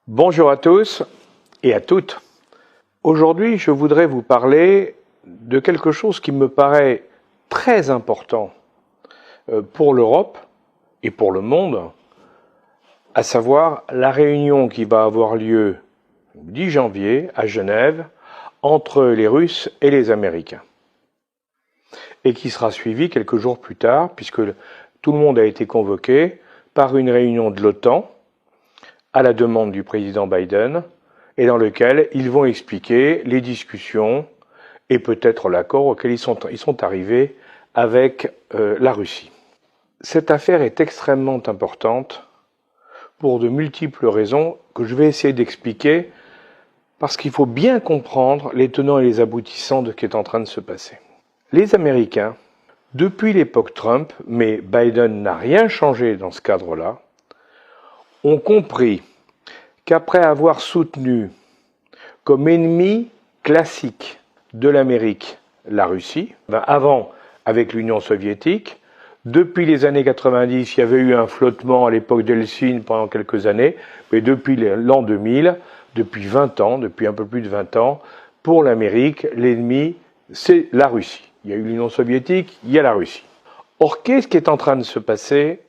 Bonjour à tous et à toutes. Aujourd'hui, je voudrais vous parler de quelque chose qui me paraît très important pour l'Europe et pour le monde, à savoir la réunion qui va avoir lieu le 10 janvier à Genève entre les Russes et les Américains, et qui sera suivie quelques jours plus tard, puisque tout le monde a été convoqué par une réunion de l'OTAN à la demande du président Biden, et dans lequel ils vont expliquer les discussions et peut-être l'accord auquel ils sont arrivés avec la Russie. Cette affaire est extrêmement importante pour de multiples raisons que je vais essayer d'expliquer, parce qu'il faut bien comprendre les tenants et les aboutissants de ce qui est en train de se passer. Les Américains, depuis l'époque Trump, mais Biden n'a rien changé dans ce cadre-là, ont compris qu'après avoir soutenu comme ennemi classique de l'Amérique la Russie, avant avec l'Union soviétique, depuis les années 90, il y avait eu un flottement à l'époque d'Helsinki pendant quelques années, mais depuis l'an 2000, depuis 20 ans, depuis un peu plus de 20 ans, pour l'Amérique, l'ennemi, c'est la Russie. Il y a eu l'Union soviétique, il y a la Russie. Or, qu'est-ce qui est en train de se passer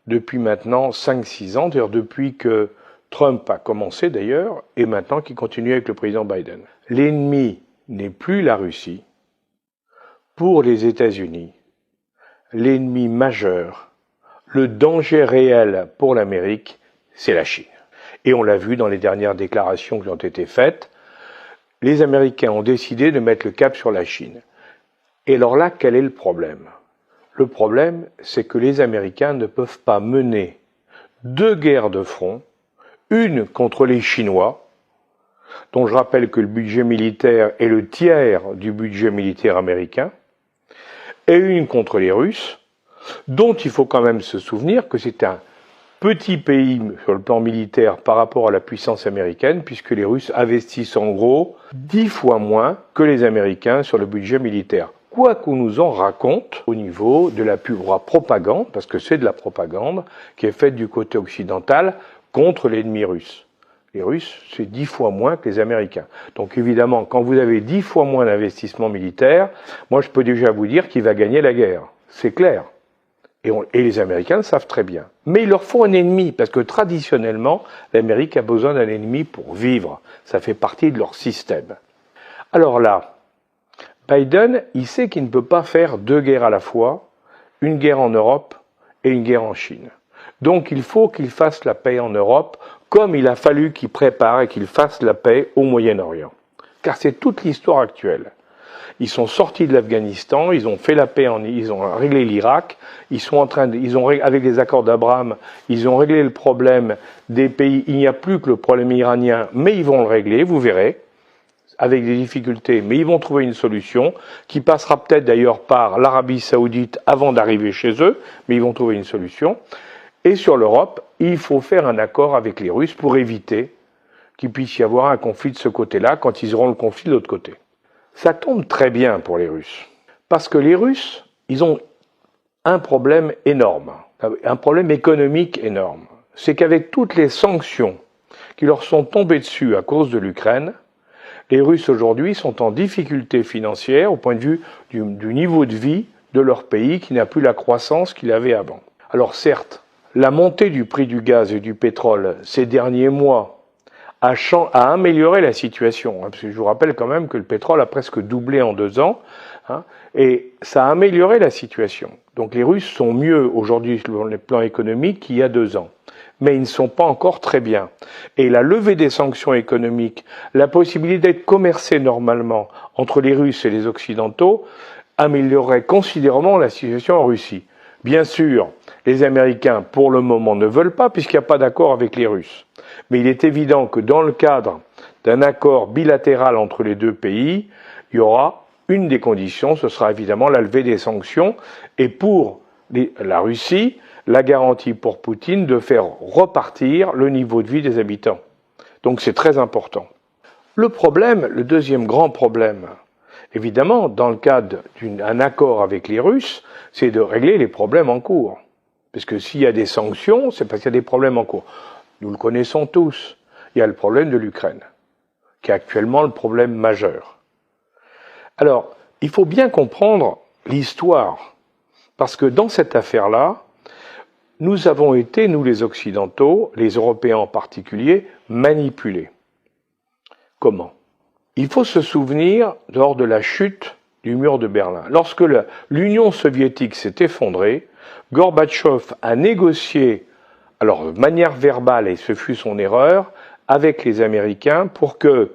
depuis maintenant 5-6 ans, d'ailleurs depuis que Trump a commencé d'ailleurs, et maintenant qui continue avec le président Biden. L'ennemi n'est plus la Russie. Pour les États-Unis, l'ennemi majeur, le danger réel pour l'Amérique, c'est la Chine. Et on l'a vu dans les dernières déclarations qui ont été faites, les Américains ont décidé de mettre le cap sur la Chine. Et alors là, quel est le problème ? Le problème, c'est que les Américains ne peuvent pas mener deux guerres de front, une contre les Chinois, dont je rappelle que le budget militaire est le tiers du budget militaire américain, et une contre les Russes, dont il faut quand même se souvenir que c'est un petit pays sur le plan militaire par rapport à la puissance américaine, puisque les Russes investissent en gros 10 fois moins que les Américains sur le budget militaire. Quoi qu'on nous en raconte au niveau de la propagande, parce que c'est de la propagande qui est faite du côté occidental contre l'ennemi russe. Les Russes, c'est 10 fois moins que les Américains. Donc évidemment, quand vous avez 10 fois moins d'investissement militaire, moi je peux déjà vous dire qu'il va gagner la guerre. C'est clair. Et les Américains le savent très bien. Mais il leur faut un ennemi, parce que traditionnellement, l'Amérique a besoin d'un ennemi pour vivre. Ça fait partie de leur système. Alors là, Biden, il sait qu'il ne peut pas faire deux guerres à la fois, une guerre en Europe et une guerre en Chine. Donc il faut qu'il fasse la paix en Europe, comme il a fallu qu'il prépare et qu'il fasse la paix au Moyen-Orient. Car c'est toute l'histoire actuelle. Ils sont sortis de l'Afghanistan, ils ont fait la paix, ils ont réglé l'Irak, avec les accords d'Abraham, ils ont réglé le problème des pays. Il n'y a plus que le problème iranien, mais ils vont le régler, vous verrez, avec des difficultés, mais ils vont trouver une solution qui passera peut-être d'ailleurs par l'Arabie Saoudite avant d'arriver chez eux, mais ils vont trouver une solution. Et sur l'Europe, il faut faire un accord avec les Russes pour éviter qu'il puisse y avoir un conflit de ce côté-là quand ils auront le conflit de l'autre côté. Ça tombe très bien pour les Russes, parce que les Russes, ils ont un problème énorme, un problème économique énorme. C'est qu'avec toutes les sanctions qui leur sont tombées dessus à cause de l'Ukraine, les Russes aujourd'hui sont en difficulté financière au point de vue du niveau de vie de leur pays qui n'a plus la croissance qu'il avait avant. Alors certes, la montée du prix du gaz et du pétrole ces derniers mois a amélioré la situation. Parce que je vous rappelle quand même que le pétrole a presque doublé en 2 ans, et ça a amélioré la situation. Donc les Russes sont mieux aujourd'hui sur le plan économique qu'il y a 2 ans. Mais ils ne sont pas encore très bien. Et la levée des sanctions économiques, la possibilité d'être commercé normalement entre les Russes et les Occidentaux, améliorerait considérablement la situation en Russie. Bien sûr, les Américains, pour le moment, ne veulent pas, puisqu'il n'y a pas d'accord avec les Russes. Mais il est évident que dans le cadre d'un accord bilatéral entre les deux pays, il y aura une des conditions, ce sera évidemment la levée des sanctions, et pour la Russie, la garantie pour Poutine de faire repartir le niveau de vie des habitants. Donc c'est très important. Le problème, le deuxième grand problème, évidemment, dans le cadre d'un accord avec les Russes, c'est de régler les problèmes en cours. Parce que s'il y a des sanctions, c'est parce qu'il y a des problèmes en cours. Nous le connaissons tous. il y a le problème de l'Ukraine, qui est actuellement le problème majeur. Alors, il faut bien comprendre l'histoire, parce que dans cette affaire-là, nous avons été, nous les Occidentaux, les Européens en particulier, manipulés. Comment? Il faut se souvenir lors de la chute du mur de Berlin. Lorsque l'Union soviétique s'est effondrée, Gorbatchev a négocié, alors de manière verbale, et ce fut son erreur, avec les Américains pour que,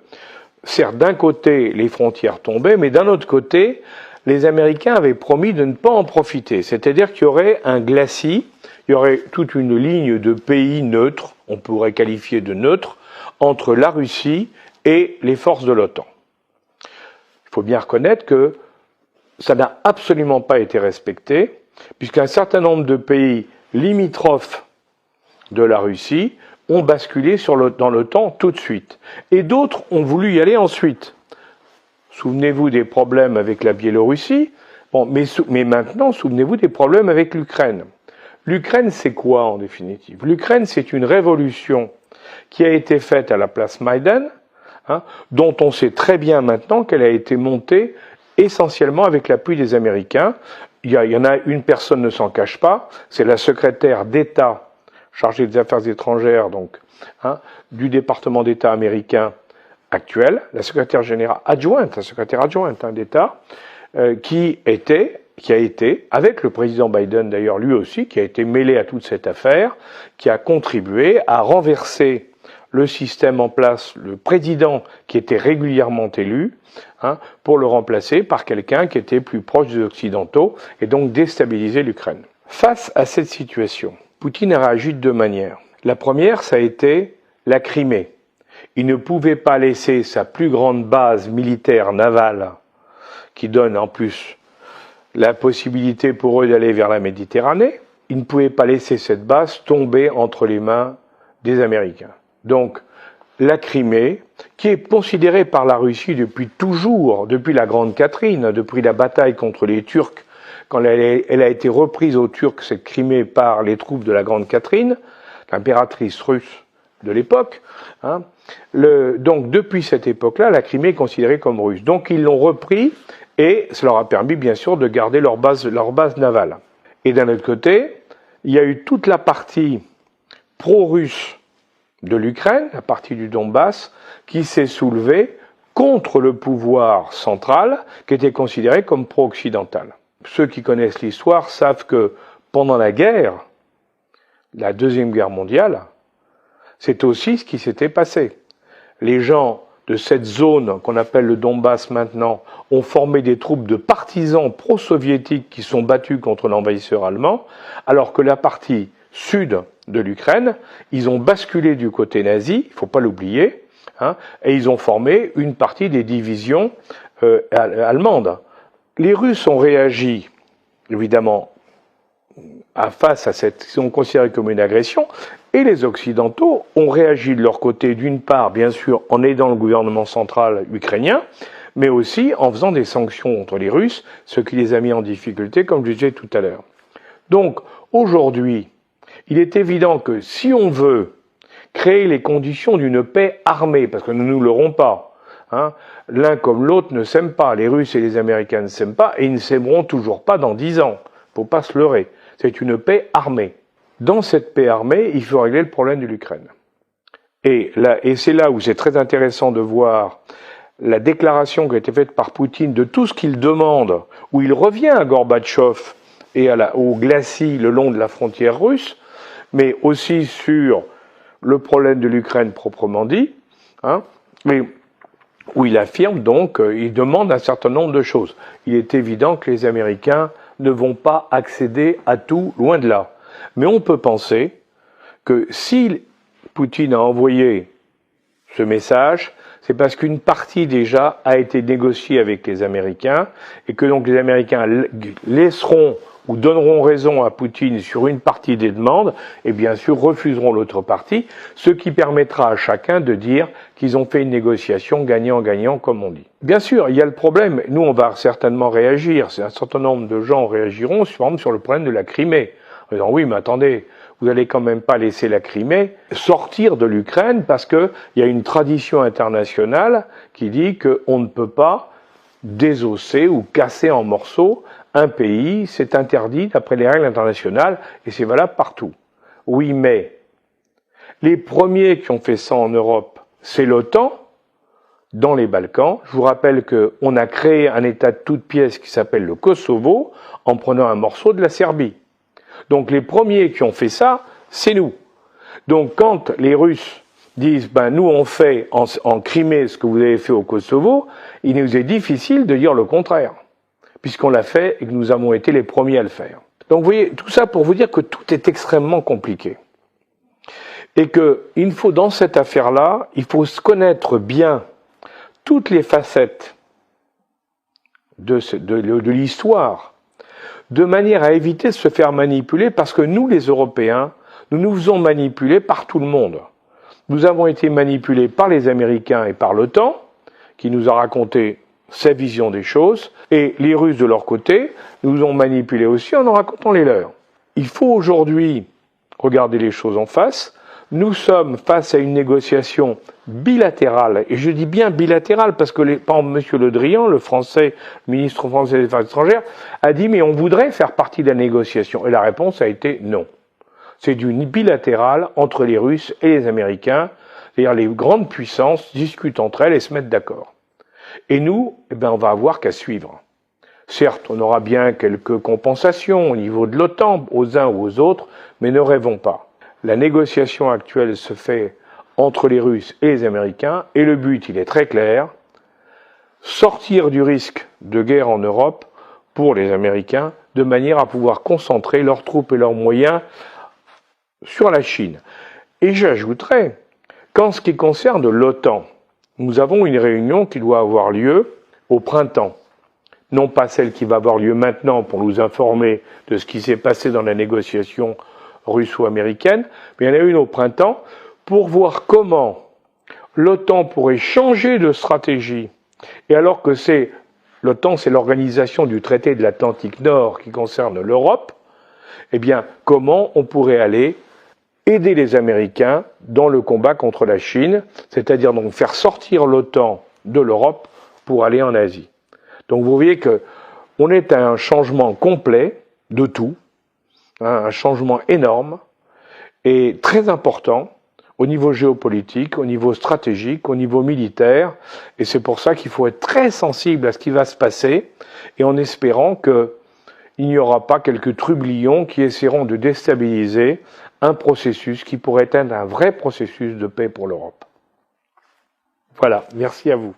certes, d'un côté, les frontières tombaient, mais d'un autre côté, les Américains avaient promis de ne pas en profiter. C'est-à-dire qu'il y aurait un glacis, il y aurait toute une ligne de pays neutres, on pourrait qualifier de neutres, entre la Russie et les forces de l'OTAN. Il faut bien reconnaître que ça n'a absolument pas été respecté, puisqu'un certain nombre de pays limitrophes de la Russie ont basculé dans l'OTAN tout de suite. Et d'autres ont voulu y aller ensuite. Souvenez-vous des problèmes avec la Biélorussie, bon, mais maintenant, souvenez-vous des problèmes avec l'Ukraine. L'Ukraine, c'est quoi en définitive? L'Ukraine, c'est une révolution qui a été faite à la place Maïdan, dont on sait très bien maintenant qu'elle a été montée essentiellement avec l'appui des Américains. Il y en a une personne ne s'en cache pas, c'est la secrétaire d'État chargée des affaires étrangères, donc, du département d'État américain actuel, la secrétaire générale adjointe, la secrétaire adjointe d'État, qui a été, avec le président Biden d'ailleurs lui aussi, qui a été mêlé à toute cette affaire, qui a contribué à renverser le système en place, le président qui était régulièrement élu, pour le remplacer par quelqu'un qui était plus proche des Occidentaux et donc déstabiliser l'Ukraine. Face à cette situation, Poutine a réagi de deux manières. La première, ça a été la Crimée. Il ne pouvait pas laisser sa plus grande base militaire navale, qui donne en plus la possibilité pour eux d'aller vers la Méditerranée, il ne pouvait pas laisser cette base tomber entre les mains des Américains. Donc, la Crimée, qui est considérée par la Russie depuis toujours, depuis la Grande Catherine, depuis la bataille contre les Turcs, quand elle a été reprise aux Turcs, cette Crimée, par les troupes de la Grande Catherine, l'impératrice russe de l'époque. Donc, depuis cette époque-là, la Crimée est considérée comme russe. Donc, ils l'ont repris et ça leur a permis, bien sûr, de garder leur base navale. Et d'un autre côté, il y a eu toute la partie pro-russe de l'Ukraine, la partie du Donbass, qui s'est soulevée contre le pouvoir central, qui était considéré comme pro-occidental. Ceux qui connaissent l'histoire savent que pendant la guerre, la Deuxième Guerre mondiale, c'est aussi ce qui s'était passé. Les gens de cette zone qu'on appelle le Donbass maintenant ont formé des troupes de partisans pro-soviétiques qui sont battus contre l'envahisseur allemand, alors que la partie sud de l'Ukraine, ils ont basculé du côté nazi, il ne faut pas l'oublier, et ils ont formé une partie des divisions allemandes. Les Russes ont réagi, évidemment, face à cette, qu'ils ont considéré comme une agression, et les Occidentaux ont réagi de leur côté, d'une part, bien sûr, en aidant le gouvernement central ukrainien, mais aussi en faisant des sanctions contre les Russes, ce qui les a mis en difficulté, comme je disais tout à l'heure. Donc, aujourd'hui, il est évident que si on veut créer les conditions d'une paix armée, parce que nous ne l'aurons pas, l'un comme l'autre ne s'aiment pas, les Russes et les Américains ne s'aiment pas, et ils ne s'aimeront toujours pas dans 10 ans, faut pas se leurrer. C'est une paix armée. Dans cette paix armée, il faut régler le problème de l'Ukraine. Et c'est là où c'est très intéressant de voir la déclaration qui a été faite par Poutine de tout ce qu'il demande, où il revient à Gorbatchev et au glacis le long de la frontière russe, mais aussi sur le problème de l'Ukraine proprement dit, mais où il affirme donc, il demande un certain nombre de choses. Il est évident que les Américains ne vont pas accéder à tout, loin de là. Mais on peut penser que si Poutine a envoyé ce message, c'est parce qu'une partie déjà a été négociée avec les Américains et que donc les Américains laisseront ou donneront raison à Poutine sur une partie des demandes et bien sûr refuseront l'autre partie, ce qui permettra à chacun de dire qu'ils ont fait une négociation gagnant-gagnant comme on dit. Bien sûr, il y a le problème, nous on va certainement réagir, un certain nombre de gens réagiront par exemple sur le problème de la Crimée, en disant oui mais attendez, vous n'allez quand même pas laisser la Crimée sortir de l'Ukraine parce qu'il y a une tradition internationale qui dit qu'on ne peut pas désosser ou casser en morceaux un pays, c'est interdit d'après les règles internationales et c'est valable partout. Oui, mais les premiers qui ont fait ça en Europe, c'est l'OTAN, dans les Balkans. Je vous rappelle qu'on a créé un État de toutes pièces qui s'appelle le Kosovo en prenant un morceau de la Serbie. Donc les premiers qui ont fait ça, c'est nous. Donc quand les Russes disent « nous on fait en Crimée ce que vous avez fait au Kosovo », il nous est difficile de dire le contraire, puisqu'on l'a fait et que nous avons été les premiers à le faire. Donc vous voyez, tout ça pour vous dire que tout est extrêmement compliqué. Et qu'il faut, dans cette affaire-là, il faut se connaître bien toutes les facettes de l'histoire, de manière à éviter de se faire manipuler, parce que nous, les Européens, nous nous faisons manipuler par tout le monde. Nous avons été manipulés par les Américains et par l'OTAN, qui nous a raconté sa vision des choses, et les Russes, de leur côté, nous ont manipulés aussi en racontant les leurs. Il faut aujourd'hui regarder les choses en face. Nous sommes face à une négociation bilatérale, et je dis bien bilatérale parce que, par exemple, M. Le Drian, le ministre français des Affaires étrangères, a dit « mais on voudrait faire partie de la négociation ». Et la réponse a été non. C'est d'une bilatérale entre les Russes et les Américains, c'est-à-dire les grandes puissances discutent entre elles et se mettent d'accord. Et nous, on va avoir qu'à suivre. Certes, on aura bien quelques compensations au niveau de l'OTAN, aux uns ou aux autres, mais ne rêvons pas. La négociation actuelle se fait entre les Russes et les Américains, et le but, il est très clair, sortir du risque de guerre en Europe pour les Américains, de manière à pouvoir concentrer leurs troupes et leurs moyens sur la Chine. Et j'ajouterais qu'en ce qui concerne l'OTAN, nous avons une réunion qui doit avoir lieu au printemps. Non pas celle qui va avoir lieu maintenant pour nous informer de ce qui s'est passé dans la négociation russo-américaine, mais il y en a une au printemps pour voir comment l'OTAN pourrait changer de stratégie. Et alors que l'OTAN, c'est l'organisation du traité de l'Atlantique Nord qui concerne l'Europe, eh bien, comment on pourrait aller aider les Américains dans le combat contre la Chine, c'est-à-dire donc faire sortir l'OTAN de l'Europe pour aller en Asie. Donc vous voyez qu'on est à un changement complet de tout, un changement énorme et très important au niveau géopolitique, au niveau stratégique, au niveau militaire, et c'est pour ça qu'il faut être très sensible à ce qui va se passer, et en espérant qu'il n'y aura pas quelques trublions qui essaieront de déstabiliser un processus qui pourrait être un vrai processus de paix pour l'Europe. Voilà, merci à vous.